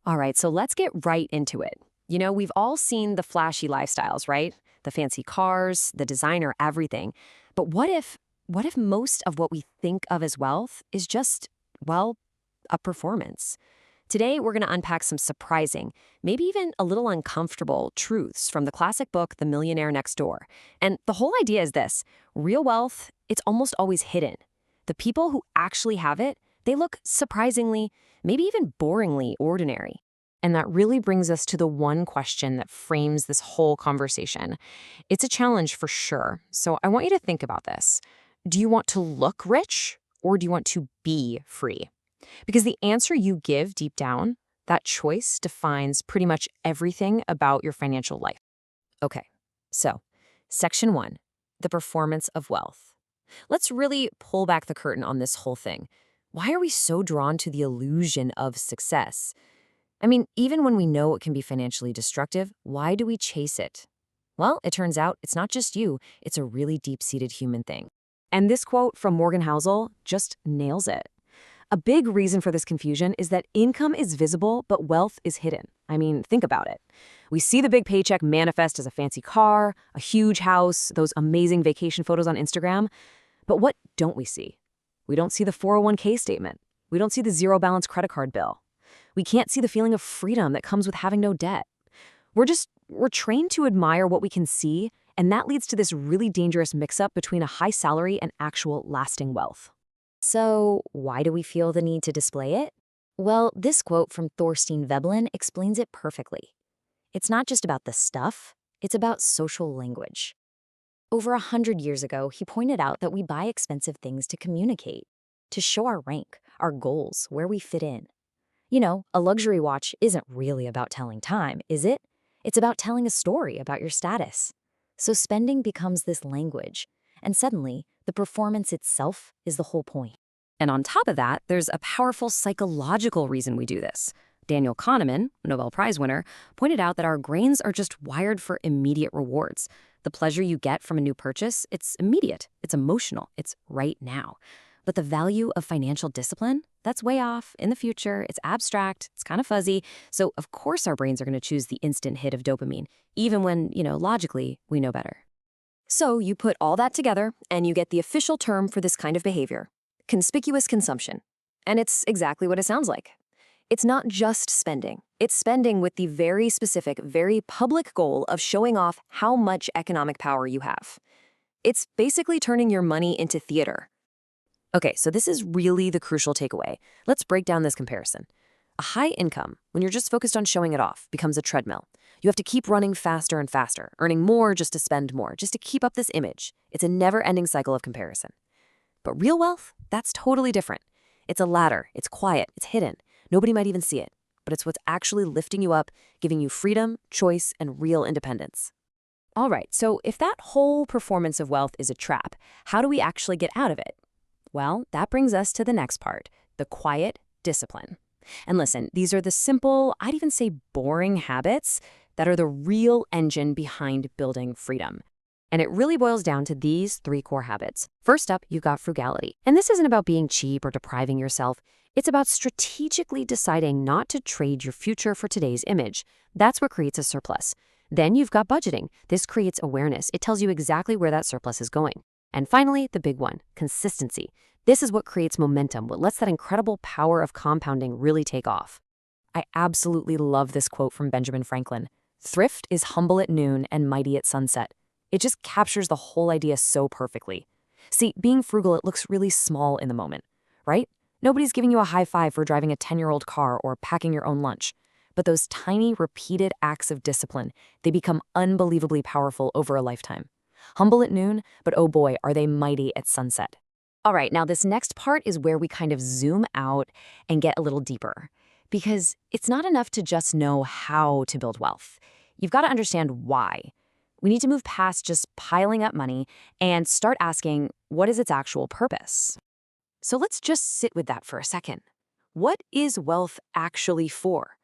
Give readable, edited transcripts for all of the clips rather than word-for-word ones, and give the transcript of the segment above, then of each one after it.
All right, so let's get right into it. We've all seen the flashy lifestyles, right? The fancy cars, the designer everything. But what if most of what we think of as wealth is just, well, a performance? Today, we're going to unpack some surprising, maybe even a little uncomfortable truths from the classic book, The Millionaire Next Door. And the whole idea is this: real wealth, it's almost always hidden. The people who actually have it, they look surprisingly, maybe even boringly ordinary. And that really brings us to the one question that frames this whole conversation. It's a challenge for sure. So I want you to think about this. Do you want to look rich or do you want to be free? Because the answer you give deep down, that choice defines pretty much everything about your financial life. Okay, so section 1, the performance of wealth. Let's really pull back the curtain on this whole thing. Why are we so drawn to the illusion of success? I mean, even when we know it can be financially destructive, why do we chase it? Well, it turns out it's not just you, it's a really deep-seated human thing. And this quote from Morgan Housel just nails it. A big reason for this confusion is that income is visible, but wealth is hidden. I mean, think about it. We see the big paycheck manifest as a fancy car, a huge house, those amazing vacation photos on Instagram. But what don't we see? We don't see the 401k statement. We don't see the zero balance credit card bill. We can't see the feeling of freedom that comes with having no debt. We're trained to admire what we can see, and that leads to this really dangerous mix-up between a high salary and actual lasting wealth. So, why do we feel the need to display it? Well, this quote from Thorstein Veblen explains it perfectly. It's not just about the stuff, it's about social language. Over 100 years ago, he pointed out that we buy expensive things to communicate, to show our rank, our goals, where we fit in. A luxury watch isn't really about telling time, is it? It's about telling a story about your status. So spending becomes this language, and suddenly, the performance itself is the whole point. And on top of that, there's a powerful psychological reason we do this. Daniel Kahneman, Nobel Prize winner, pointed out that our brains are just wired for immediate rewards. The pleasure you get from a new purchase, it's immediate, it's emotional, it's right now. But the value of financial discipline, that's way off, in the future, it's abstract, it's kind of fuzzy. So of course our brains are going to choose the instant hit of dopamine, even when, logically, we know better. So you put all that together, and you get the official term for this kind of behavior: conspicuous consumption. And it's exactly what it sounds like. It's not just spending. It's spending with the very specific, very public goal of showing off how much economic power you have. It's basically turning your money into theater. Okay, so this is really the crucial takeaway. Let's break down this comparison. A high income, when you're just focused on showing it off, becomes a treadmill. You have to keep running faster and faster, earning more just to spend more, just to keep up this image. It's a never-ending cycle of comparison. But real wealth, that's totally different. It's a ladder, it's quiet, it's hidden. Nobody might even see it, but it's what's actually lifting you up, giving you freedom, choice, and real independence. All right, so if that whole performance of wealth is a trap, how do we actually get out of it? Well, that brings us to the next part, the quiet discipline. And listen, these are the simple, I'd even say boring habits that are the real engine behind building freedom. And it really boils down to these 3 core habits. First up, you've got frugality. And this isn't about being cheap or depriving yourself. It's about strategically deciding not to trade your future for today's image. That's what creates a surplus. Then you've got budgeting. This creates awareness. It tells you exactly where that surplus is going. And finally, the big one, consistency. This is what creates momentum, what lets that incredible power of compounding really take off. I absolutely love this quote from Benjamin Franklin. Thrift is humble at noon and mighty at sunset. It just captures the whole idea so perfectly. See, being frugal, it looks really small in the moment, right? Nobody's giving you a high five for driving a 10-year-old car or packing your own lunch. But those tiny, repeated acts of discipline, they become unbelievably powerful over a lifetime. Humble at noon, but oh boy, are they mighty at sunset. All right, now this next part is where we kind of zoom out and get a little deeper. Because it's not enough to just know how to build wealth. You've got to understand why. We need to move past just piling up money and start asking, what is its actual purpose? So let's just sit with that for a second. What is wealth actually for?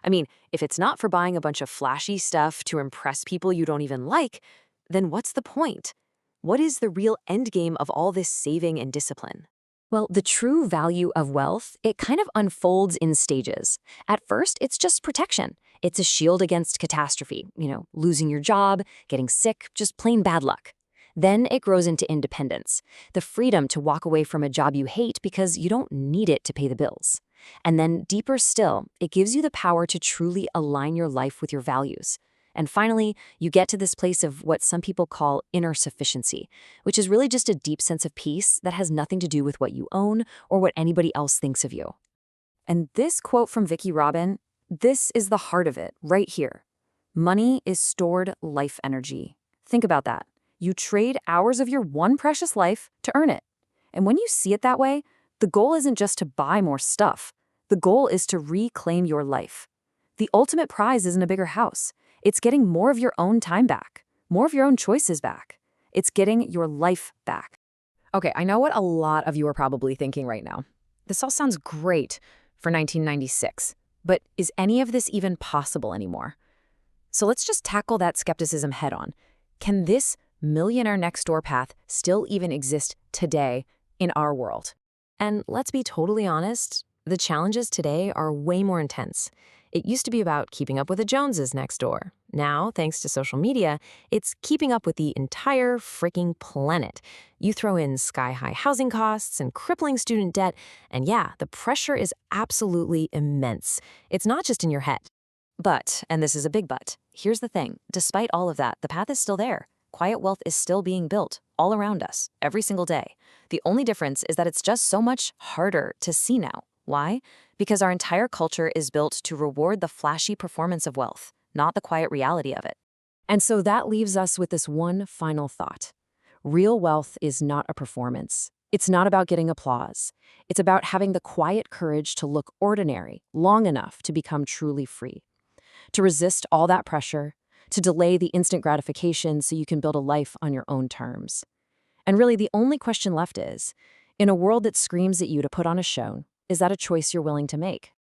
I mean, if it's not for buying a bunch of flashy stuff to impress people you don't even like, then what's the point? What is the real end game of all this saving and discipline? Well, the true value of wealth, it kind of unfolds in stages. At first, it's just protection. It's a shield against catastrophe, losing your job, getting sick, just plain bad luck. Then it grows into independence, the freedom to walk away from a job you hate because you don't need it to pay the bills. And then deeper still, it gives you the power to truly align your life with your values. And finally, you get to this place of what some people call inner sufficiency, which is really just a deep sense of peace that has nothing to do with what you own or what anybody else thinks of you. And this quote from Vicki Robin, this is the heart of it, right here. Money is stored life energy. Think about that. You trade hours of your one precious life to earn it. And when you see it that way, the goal isn't just to buy more stuff. The goal is to reclaim your life. The ultimate prize isn't a bigger house. It's getting more of your own time back, more of your own choices back. It's getting your life back. Okay, I know what a lot of you are probably thinking right now. This all sounds great for 1996, but is any of this even possible anymore? So let's just tackle that skepticism head on. Can this millionaire next door path still even exist today in our world? And let's be totally honest, the challenges today are way more intense. It used to be about keeping up with the Joneses next door. Now, thanks to social media, it's keeping up with the entire freaking planet. You throw in sky-high housing costs and crippling student debt, and yeah, the pressure is absolutely immense. It's not just in your head. But, and this is a big but, here's the thing. Despite all of that, the path is still there. Quiet wealth is still being built all around us, every single day. The only difference is that it's just so much harder to see now. Why? Because our entire culture is built to reward the flashy performance of wealth, not the quiet reality of it. And so that leaves us with this one final thought. Real wealth is not a performance. It's not about getting applause. It's about having the quiet courage to look ordinary long enough to become truly free, to resist all that pressure, to delay the instant gratification so you can build a life on your own terms. And really, the only question left is, in a world that screams at you to put on a show, is that a choice you're willing to make?